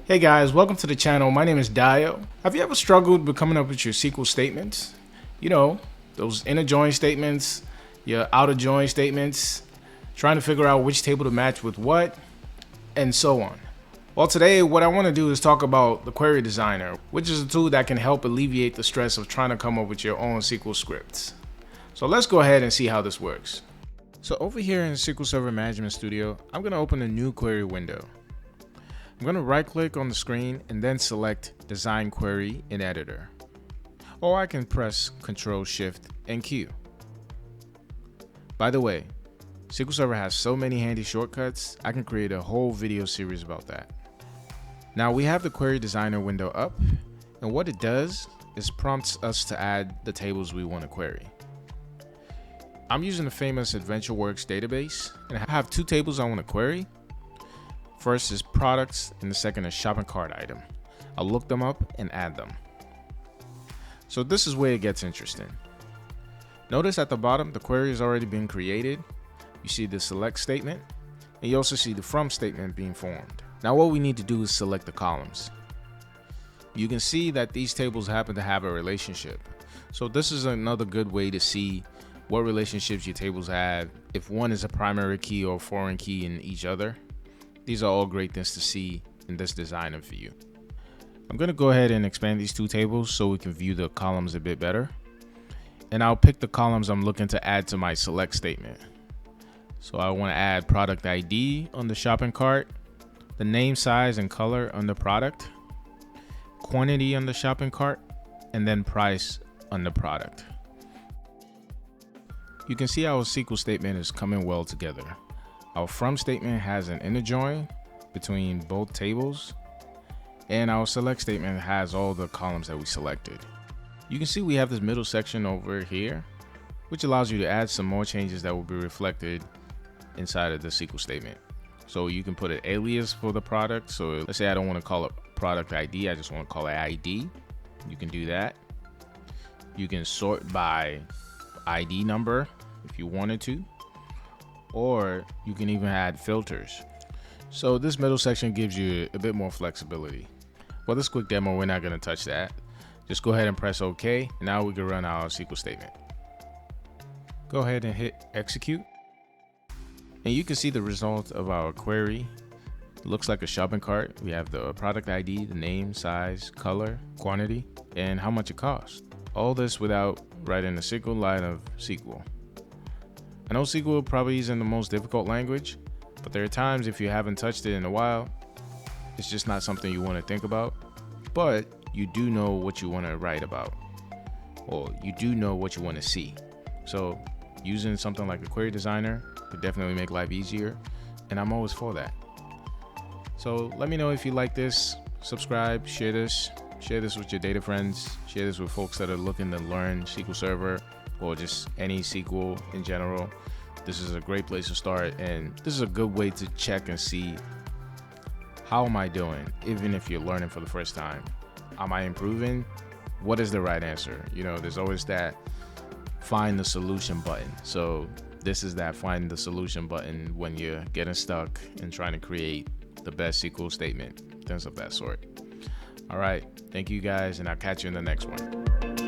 Hey guys, welcome to the channel. My name is Dio. Have you ever struggled with coming up with your SQL statements? You know, those inner join statements, your outer join statements, trying to figure out which table to match with what, and so on. Well, today what I want to do is talk about the Query Designer, which is a tool that can help alleviate the stress of trying to come up with your own SQL scripts. So let's go ahead and see how this works. So over here in SQL Server Management Studio, I'm going to open a new query window. I'm going to right click on the screen and then select Design Query in Editor. Or I can press Ctrl Shift and Q. By the way, SQL Server has so many handy shortcuts, I can create a whole video series about that. Now we have the Query Designer window up, and what it does is prompts us to add the tables we want to query. I'm using the famous AdventureWorks database, and I have two tables I want to query. First is products, and the second is shopping cart item. I'll look them up and add them. So this is where it gets interesting. Notice at the bottom, the query has already been created. You see the select statement, and you also see the from statement being formed. Now what we need to do is select the columns. You can see that these tables happen to have a relationship. So this is another good way to see what relationships your tables have, if one is a primary key or foreign key in each other. These are all great things to see in this designer view. I'm going to go ahead and expand these two tables so we can view the columns a bit better. And I'll pick the columns I'm looking to add to my select statement. So I want to add product ID on the shopping cart, the name, size, and color on the product, quantity on the shopping cart, and then price on the product. You can see our SQL statement is coming well together. Our from statement has an inner join between both tables, and our select statement has all the columns that we selected. You can see we have this middle section over here, which allows you to add some more changes that will be reflected inside of the SQL statement. So you can put an alias for the product. So let's say I don't want to call it product ID, I just want to call it ID. You can do that. You can sort by ID number if you wanted to, or you can even add filters. So this middle section gives you a bit more flexibility. For this quick demo, we're not going to touch that. Just go ahead and press OK, and now we can run our SQL statement. Go ahead and hit execute, and you can see the result of our query. It looks like a shopping cart. We have the product ID, the name, size, color, quantity, and how much it costs. All this without writing a single line of SQL. I know SQL probably isn't the most difficult language, but there are times if you haven't touched it in a while, it's just not something you want to think about, but you do know what you want to write about, or you do know what you want to see. So using something like a query designer could definitely make life easier, and I'm always for that. So let me know if you like this, subscribe, share this with your data friends, share this with folks that are looking to learn SQL Server, or just any SQL in general. This is a great place to start, and this is a good way to check and see, how am I doing? Even if you're learning for the first time, am I improving? What is the right answer? You know, there's always that find the solution button. So this is that find the solution button when you're getting stuck and trying to create the best SQL statement, things of that sort. All right, thank you guys, and I'll catch you in the next one.